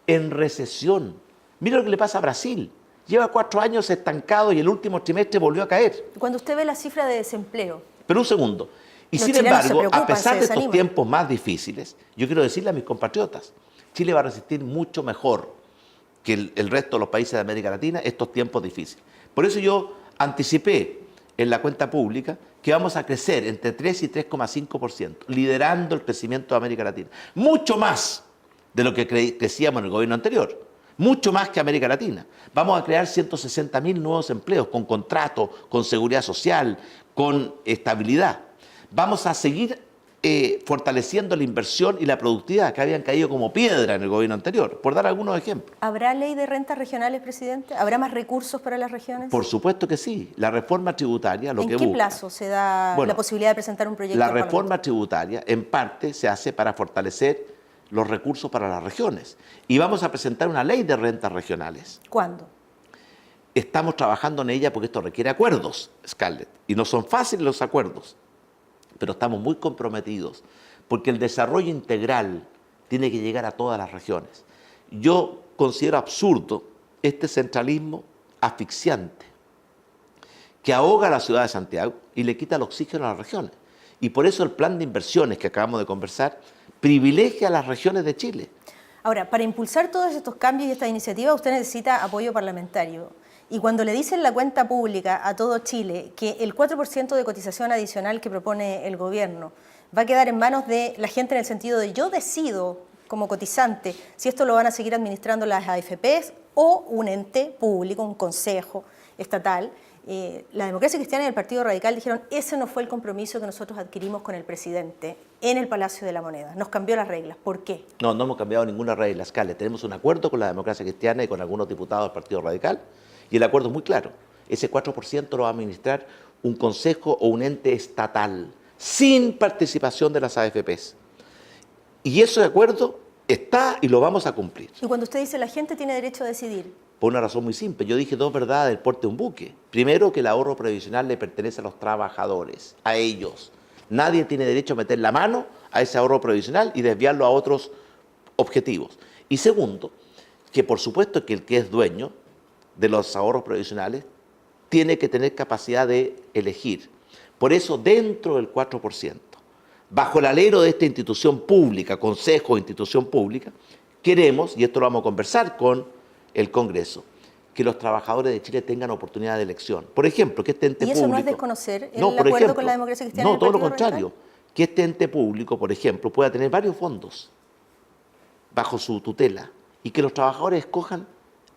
en recesión. Mira lo que le pasa a Brasil. Lleva 4 años estancado y el último trimestre volvió a caer. Cuando usted ve la cifra de desempleo. Pero un segundo. Y sin embargo, a pesar de estos tiempos más difíciles, yo quiero decirle a mis compatriotas, Chile va a resistir mucho mejor que el resto de los países de América Latina estos tiempos difíciles. Por eso yo anticipé en la cuenta pública que vamos a crecer entre 3 y 3,5%, liderando el crecimiento de América Latina. Mucho más de lo que crecíamos en el gobierno anterior, mucho más que América Latina. Vamos a crear 160.000 nuevos empleos con contrato, con seguridad social, con estabilidad. Vamos a seguir fortaleciendo la inversión y la productividad que habían caído como piedra en el gobierno anterior, por dar algunos ejemplos. ¿Habrá ley de rentas regionales, presidente? ¿Habrá más recursos para las regiones? Por supuesto que sí. La reforma tributaria lo que busca... ¿En qué plazo se da la posibilidad de presentar un proyecto? La reforma tributaria, en parte, se hace para fortalecer los recursos para las regiones. Y vamos a presentar una ley de rentas regionales. ¿Cuándo? Estamos trabajando en ella porque esto requiere acuerdos, Scarlett, y no son fáciles los acuerdos. Pero estamos muy comprometidos, porque el desarrollo integral tiene que llegar a todas las regiones. Yo considero absurdo este centralismo asfixiante, que ahoga a la ciudad de Santiago y le quita el oxígeno a las regiones. Y por eso el plan de inversiones que acabamos de conversar privilegia a las regiones de Chile. Ahora, para impulsar todos estos cambios y estas iniciativas, usted necesita apoyo parlamentario. Y cuando le dicen la cuenta pública a todo Chile que el 4% de cotización adicional que propone el gobierno va a quedar en manos de la gente en el sentido de yo decido como cotizante si esto lo van a seguir administrando las AFPs o un ente público, un consejo estatal, la Democracia Cristiana y el Partido Radical dijeron ese no fue el compromiso que nosotros adquirimos con el presidente en el Palacio de la Moneda. Nos cambió las reglas. ¿Por qué? No hemos cambiado ninguna regla, Scarlett. Tenemos un acuerdo con la Democracia Cristiana y con algunos diputados del Partido Radical. Y el acuerdo es muy claro, ese 4% lo va a administrar un consejo o un ente estatal, sin participación de las AFPs. Y ese acuerdo está y lo vamos a cumplir. Y cuando usted dice la gente tiene derecho a decidir. Por una razón muy simple, yo dije 2 verdades del porte de un buque. Primero, que el ahorro previsional le pertenece a los trabajadores, a ellos. Nadie tiene derecho a meter la mano a ese ahorro previsional y desviarlo a otros objetivos. Y segundo, que por supuesto que el que es dueño de los ahorros previsionales tiene que tener capacidad de elegir. Por eso, dentro del 4%, bajo el alero de esta institución pública, consejo o institución pública, queremos, y esto lo vamos a conversar con el Congreso, que los trabajadores de Chile tengan oportunidad de elección. Por ejemplo, que este ente público... ¿Y eso no es desconocer el acuerdo con la Democracia Cristiana? No, todo lo contrario. Que este ente público, por ejemplo, pueda tener varios fondos bajo su tutela y que los trabajadores escojan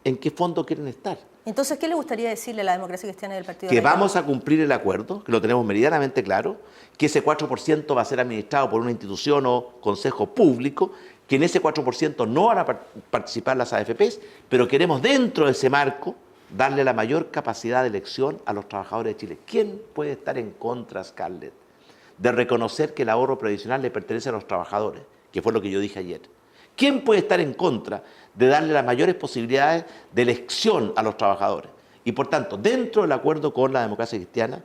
en qué fondo quieren estar. Entonces, ¿qué le gustaría decirle a la Democracia Cristiana y al Partido Que Radical? vamos a cumplir el acuerdo, que lo tenemos meridianamente claro, que ese 4% va a ser administrado por una institución o consejo público, que en ese 4% no van a participar las AFPs, pero queremos dentro de ese marco darle la mayor capacidad de elección a los trabajadores de Chile. ¿Quién puede estar en contra, Scarlett, de reconocer que el ahorro previsional le pertenece a los trabajadores? Que fue lo que yo dije ayer. ¿Quién puede estar en contra de darle las mayores posibilidades de elección a los trabajadores? Y por tanto, dentro del acuerdo con la democracia cristiana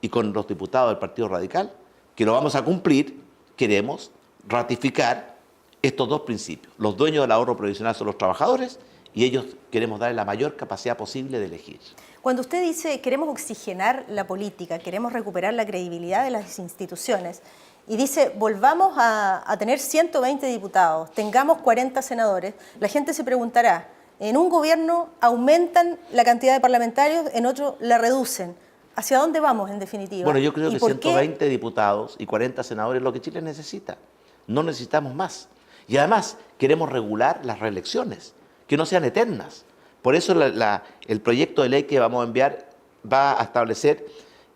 y con los diputados del Partido Radical, que lo vamos a cumplir, queremos ratificar estos dos principios. Los dueños del ahorro provisional son los trabajadores y ellos queremos darle la mayor capacidad posible de elegir. Cuando usted dice queremos oxigenar la política, queremos recuperar la credibilidad de las instituciones, y dice volvamos a tener 120 diputados, tengamos 40 senadores, la gente se preguntará, en un gobierno aumentan la cantidad de parlamentarios, en otro la reducen. ¿Hacia dónde vamos en definitiva? Bueno, yo creo que ¿por 120 diputados y 40 senadores es lo que Chile necesita. No necesitamos más. Y además queremos regular las reelecciones, que no sean eternas. Por eso el proyecto de ley que vamos a enviar va a establecer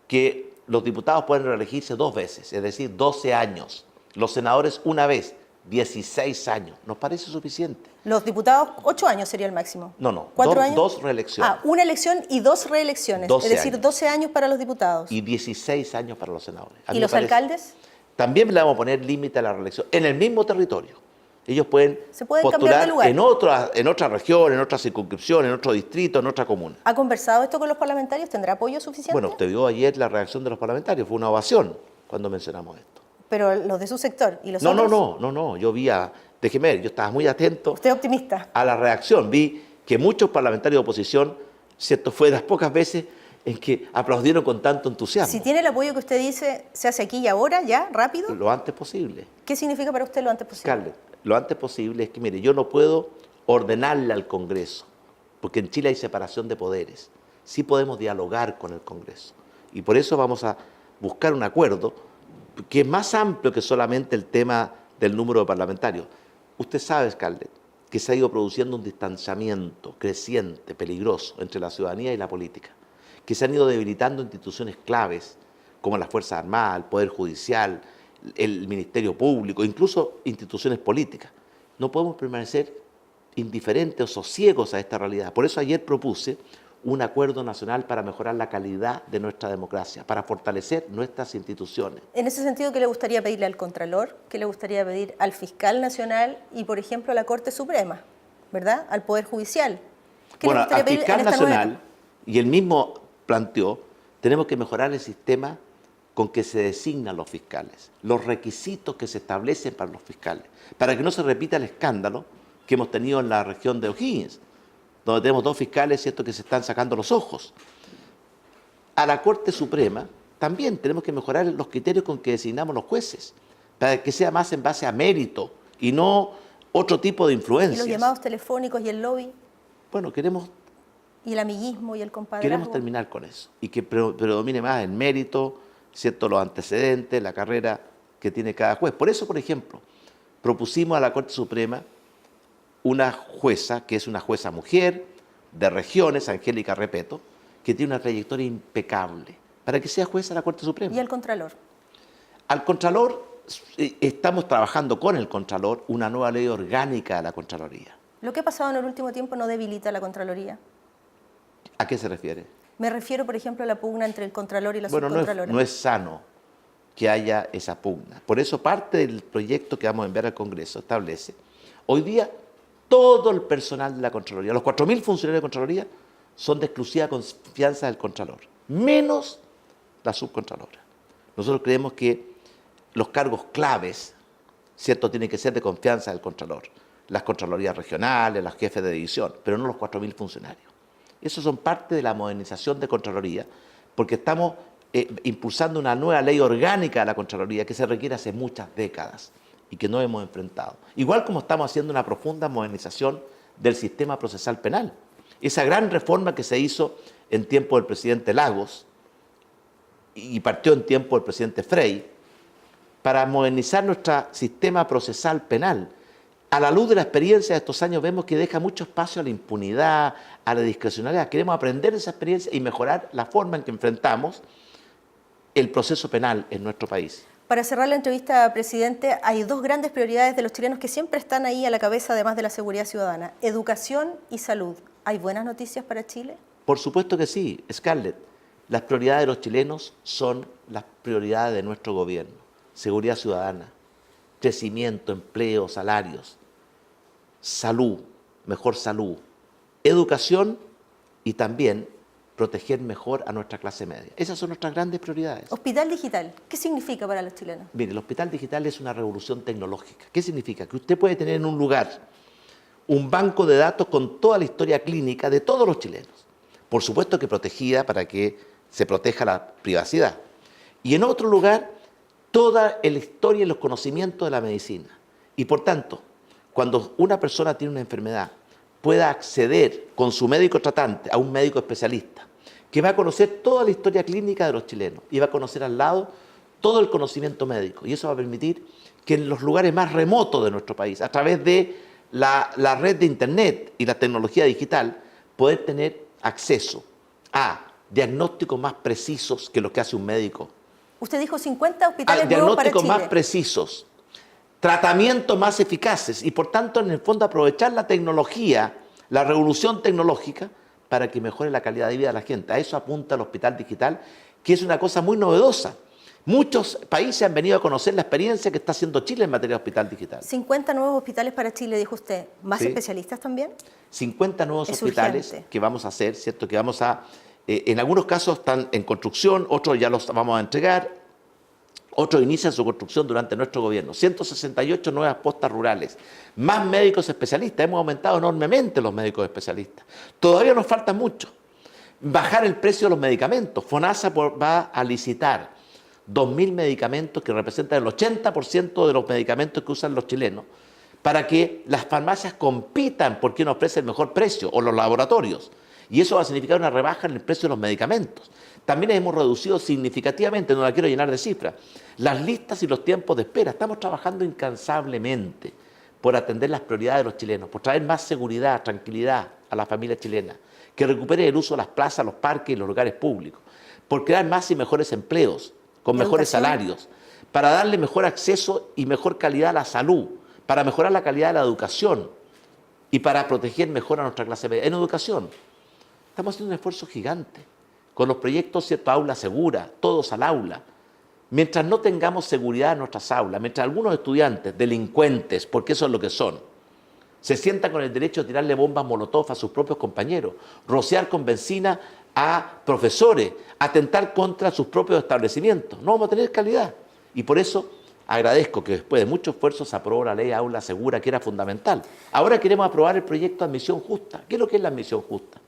que los diputados pueden reelegirse 2 veces, es decir, 12 años. Los senadores una vez, 16 años. ¿Nos parece suficiente? Los diputados, 8 años sería el máximo. No, 4 años. 2 reelecciones. Ah, una elección y 2 reelecciones, 12 es decir, años. 12 años para los diputados. Y 16 años para los senadores. A ¿Y mí los me parece- alcaldes? También le vamos a poner límite a la reelección en el mismo territorio. Ellos pueden Se pueden cambiar de postular lugar. en otra región, en otra circunscripción, en otro distrito, en otra comuna. ¿Ha conversado esto con los parlamentarios? ¿Tendrá apoyo suficiente? Bueno, usted vio ayer la reacción de los parlamentarios, fue una ovación cuando mencionamos esto. Pero los de su sector y los No, otros. yo vi déjeme ver, yo estaba muy atento Usted es optimista. a la reacción. Vi que muchos parlamentarios de oposición, ¿cierto? Fue de las pocas veces en que aplaudieron con tanto entusiasmo. Si tiene el apoyo que usted dice, se hace aquí y ahora, ya, rápido, Lo antes posible. ¿qué significa para usted lo antes posible? Scarlett, lo antes posible es que, mire, yo no puedo ordenarle al Congreso, porque en Chile hay separación de poderes. Sí podemos dialogar con el Congreso. Y por eso vamos a buscar un acuerdo que es más amplio que solamente el tema del número de parlamentarios. Usted sabe, Scarlett, que se ha ido produciendo un distanciamiento creciente, peligroso, entre la ciudadanía y la política, que se han ido debilitando instituciones claves, como las Fuerzas Armadas, el Poder Judicial, el Ministerio Público, incluso instituciones políticas. No podemos permanecer indiferentes o ciegos a esta realidad. Por eso ayer propuse un acuerdo nacional para mejorar la calidad de nuestra democracia, para fortalecer nuestras instituciones. En ese sentido, ¿qué le gustaría pedirle al Contralor? ¿Qué le gustaría pedir al Fiscal Nacional y, por ejemplo, a la Corte Suprema? ¿Verdad? Al Poder Judicial. ¿Qué le Bueno, gustaría al pedir fiscal en esta nueva- nacional, y él mismo planteó, tenemos que mejorar el sistema con que se designan los fiscales, los requisitos que se establecen para los fiscales, para que no se repita el escándalo que hemos tenido en la región de O'Higgins, donde tenemos 2 fiscales, ¿cierto?, que se están sacando los ojos. A la Corte Suprema también tenemos que mejorar los criterios con que designamos los jueces, para que sea más en base a mérito y no otro tipo de Y influencias. los llamados telefónicos y el lobby Bueno, queremos y el amiguismo y el compadrazgo. Queremos terminar con eso y que predomine más el mérito, ¿cierto?, los antecedentes, la carrera que tiene cada juez. Por eso, por ejemplo, propusimos a la Corte Suprema una jueza, que es una jueza mujer, de regiones, Angélica Repeto, que tiene una trayectoria impecable, para que sea jueza de la Corte Suprema. Y el Contralor. Al Contralor, estamos trabajando con el Contralor una nueva ley orgánica de la Contraloría. Lo que ha pasado en el último tiempo no debilita la Contraloría. ¿A qué se refiere? Me refiero, por ejemplo, a la pugna entre el Contralor y la Bueno, Subcontralora. no es sano que haya esa pugna. Por eso parte del proyecto que vamos a enviar al Congreso establece, hoy día todo el personal de la Contraloría, los 4.000 funcionarios de Contraloría, son de exclusiva confianza del Contralor, menos la Subcontralora. Nosotros creemos que los cargos claves, ¿cierto?, tienen que ser de confianza del Contralor. Las Contralorías regionales, los jefes de división, pero no los 4.000 funcionarios. Esos son parte de la modernización de Contraloría, porque estamos impulsando una nueva ley orgánica de la Contraloría que se requiere hace muchas décadas y que no hemos enfrentado. Igual como estamos haciendo una profunda modernización del sistema procesal penal. Esa gran reforma que se hizo en tiempo del presidente Lagos y partió en tiempo del presidente Frey para modernizar nuestro sistema procesal penal. A la luz de la experiencia de estos años vemos que deja mucho espacio a la impunidad, a la discrecionalidad. Queremos aprender de esa experiencia y mejorar la forma en que enfrentamos el proceso penal en nuestro país. Para cerrar la entrevista, presidente, hay 2 grandes prioridades de los chilenos que siempre están ahí a la cabeza, además de la seguridad ciudadana: educación y salud. ¿Hay buenas noticias para Chile? Por supuesto que sí, Scarlett. Las prioridades de los chilenos son las prioridades de nuestro gobierno. Seguridad ciudadana, crecimiento, empleo, salarios, salud, mejor salud, educación y también proteger mejor a nuestra clase media. Esas son nuestras grandes prioridades. Hospital digital, ¿qué significa para los chilenos? Mire, el hospital digital es una revolución tecnológica. ¿Qué significa? Que usted puede tener en un lugar un banco de datos con toda la historia clínica de todos los chilenos. Por supuesto que protegida para que se proteja la privacidad. Y en otro lugar, toda la historia y los conocimientos de la medicina. Y por tanto, cuando una persona tiene una enfermedad, pueda acceder con su médico tratante a un médico especialista, que va a conocer toda la historia clínica de los chilenos y va a conocer al lado todo el conocimiento médico. Y eso va a permitir que en los lugares más remotos de nuestro país, a través de la red de Internet y la tecnología digital, poder tener acceso a diagnósticos más precisos que lo que hace un médico. Usted dijo 50 hospitales nuevos para Chile. Diagnósticos más precisos, tratamientos más eficaces y por tanto en el fondo aprovechar la tecnología, la revolución tecnológica para que mejore la calidad de vida de la gente. A eso apunta el hospital digital, que es una cosa muy novedosa. Muchos países han venido a conocer la experiencia que está haciendo Chile en materia de hospital digital. 50 nuevos hospitales para Chile, dijo usted. ¿Más especialistas también? 50 nuevos hospitales que vamos a hacer, ¿cierto? Que vamos a, en algunos casos están en construcción, otros ya los vamos a entregar. Otros inician su construcción durante nuestro gobierno. 168 nuevas postas rurales. Más médicos especialistas. Hemos aumentado enormemente los médicos especialistas. Todavía nos falta mucho. Bajar el precio de los medicamentos. FONASA va a licitar 2.000 medicamentos que representan el 80% de los medicamentos que usan los chilenos para que las farmacias compitan por quién ofrece el mejor precio o los laboratorios. Y eso va a significar una rebaja en el precio de los medicamentos. También hemos reducido significativamente, no la quiero llenar de cifras, las listas y los tiempos de espera. Estamos trabajando incansablemente por atender las prioridades de los chilenos, por traer más seguridad, tranquilidad a la familia chilena, que recupere el uso de las plazas, los parques y los lugares públicos, por crear más y mejores empleos, con mejores salarios, para darle mejor acceso y mejor calidad a la salud, para mejorar la calidad de la educación y para proteger mejor a nuestra clase media. En educación, estamos haciendo un esfuerzo gigante con los proyectos, ¿cierto? Aula segura, todos al aula. Mientras no tengamos seguridad en nuestras aulas, mientras algunos estudiantes, delincuentes, porque eso es lo que son, se sientan con el derecho de tirarle bombas molotov a sus propios compañeros, rociar con benzina a profesores, atentar contra sus propios establecimientos, no vamos a tener calidad. Y por eso agradezco que después de mucho esfuerzo se aprobó la ley Aula Segura, que era fundamental. Ahora queremos aprobar el proyecto de admisión justa. ¿Qué es lo que es la admisión justa?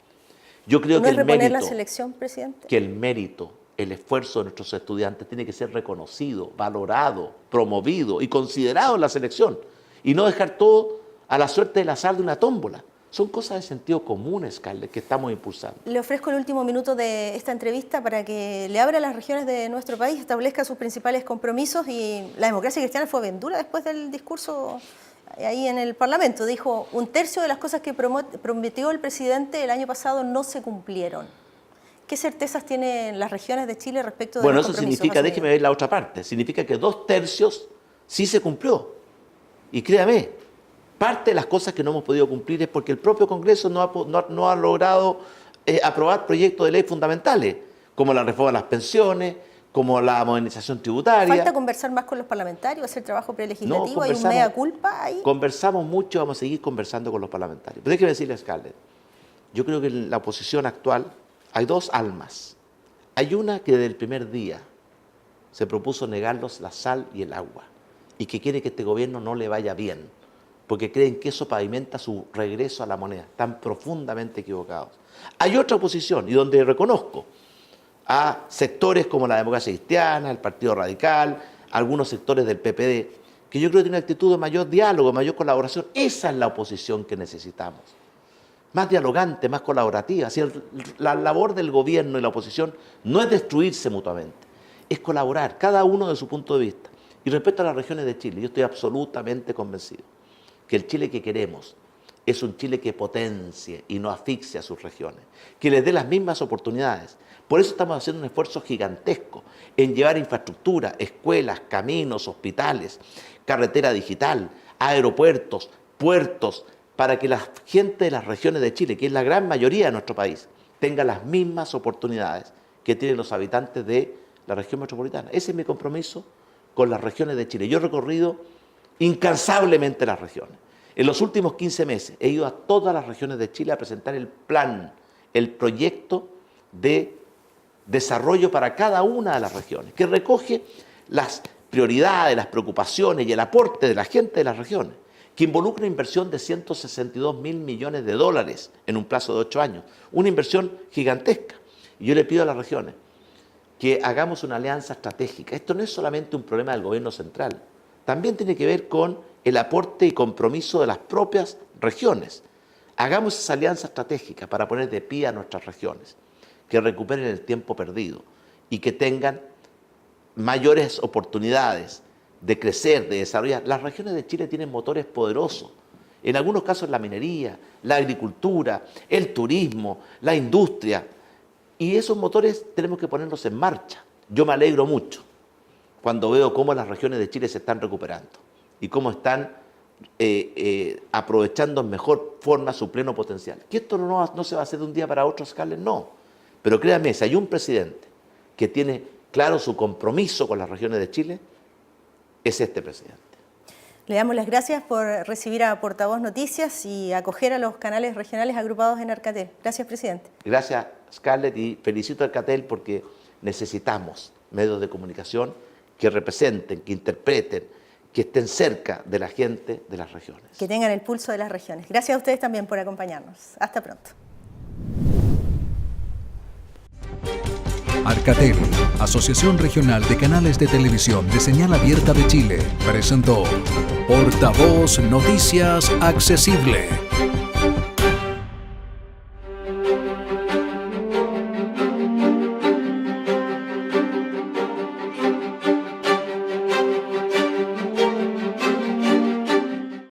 Yo creo que la selección, presidente? Que el mérito, el esfuerzo de nuestros estudiantes tiene que ser reconocido, valorado, promovido y considerado en la selección. Y no dejar todo a la suerte del azar de una tómbola. Son cosas de sentido común, Scarlett, que estamos impulsando. Le ofrezco el último minuto de esta entrevista para que le abra las regiones de nuestro país, establezca sus principales compromisos. Y la democracia cristiana fue bien dura después del discurso ahí en el Parlamento. Dijo, 1/3 de las cosas que prometió el presidente el año pasado no se cumplieron. ¿Qué certezas tienen las regiones de Chile respecto de los compromisos? Bueno, eso significa, déjeme ver la otra parte, significa que 2/3 sí se cumplió. Y créame, parte de las cosas que no hemos podido cumplir es porque el propio Congreso no ha logrado aprobar proyectos de ley fundamentales, como la reforma de las pensiones, como la modernización tributaria. ¿Falta conversar más con los parlamentarios, hacer trabajo prelegislativo? ¿Hay un mea culpa ahí? Conversamos mucho, vamos a seguir conversando con los parlamentarios. Pero déjeme decirle, Scarlett, yo creo que en la oposición actual hay dos almas. Hay una que desde el primer día se propuso negarlos la sal y el agua y que quiere que este gobierno no le vaya bien, porque creen que eso pavimenta su regreso a la moneda. Están profundamente equivocados. Hay otra oposición, y donde reconozco a sectores como la democracia cristiana, el Partido Radical, algunos sectores del PPD, que yo creo que tienen una actitud de mayor diálogo, mayor colaboración. Esa es la oposición que necesitamos. Más dialogante, más colaborativa. Si la labor del gobierno y la oposición no es destruirse mutuamente, es colaborar, cada uno de su punto de vista. Y respecto a las regiones de Chile, yo estoy absolutamente convencido que el Chile que queremos es un Chile que potencie y no asfixie a sus regiones, que les dé las mismas oportunidades. Por eso estamos haciendo un esfuerzo gigantesco en llevar infraestructura, escuelas, caminos, hospitales, carretera digital, aeropuertos, puertos, para que la gente de las regiones de Chile, que es la gran mayoría de nuestro país, tenga las mismas oportunidades que tienen los habitantes de la región metropolitana. Ese es mi compromiso con las regiones de Chile. Yo he recorrido incansablemente las regiones. En los últimos 15 meses he ido a todas las regiones de Chile a presentar el plan, el proyecto de desarrollo para cada una de las regiones, que recoge las prioridades, las preocupaciones y el aporte de la gente de las regiones, que involucra una inversión de 162.000 millones de dólares en un plazo de 8 años, una inversión gigantesca. Y yo le pido a las regiones que hagamos una alianza estratégica. Esto no es solamente un problema del gobierno central, también tiene que ver con el aporte y compromiso de las propias regiones. Hagamos esa alianza estratégica para poner de pie a nuestras regiones, que recuperen el tiempo perdido y que tengan mayores oportunidades de crecer, de desarrollar. Las regiones de Chile tienen motores poderosos, en algunos casos la minería, la agricultura, el turismo, la industria, y esos motores tenemos que ponerlos en marcha. Yo me alegro mucho cuando veo cómo las regiones de Chile se están recuperando y cómo están aprovechando en mejor forma su pleno potencial. Que esto no se va a hacer de un día para otro, Scarlett, no. Pero créanme, si hay un presidente que tiene claro su compromiso con las regiones de Chile, es este presidente. Le damos las gracias por recibir a Portavoz Noticias y acoger a los canales regionales agrupados en Arcatel. Gracias, presidente. Gracias, Scarlett, y felicito a Arcatel porque necesitamos medios de comunicación que representen, que interpreten, que estén cerca de la gente de las regiones. Que tengan el pulso de las regiones. Gracias a ustedes también por acompañarnos. Hasta pronto. Arcatel, Asociación Regional de Canales de Televisión de Señal Abierta de Chile, presentó Portavoz Noticias Accesible.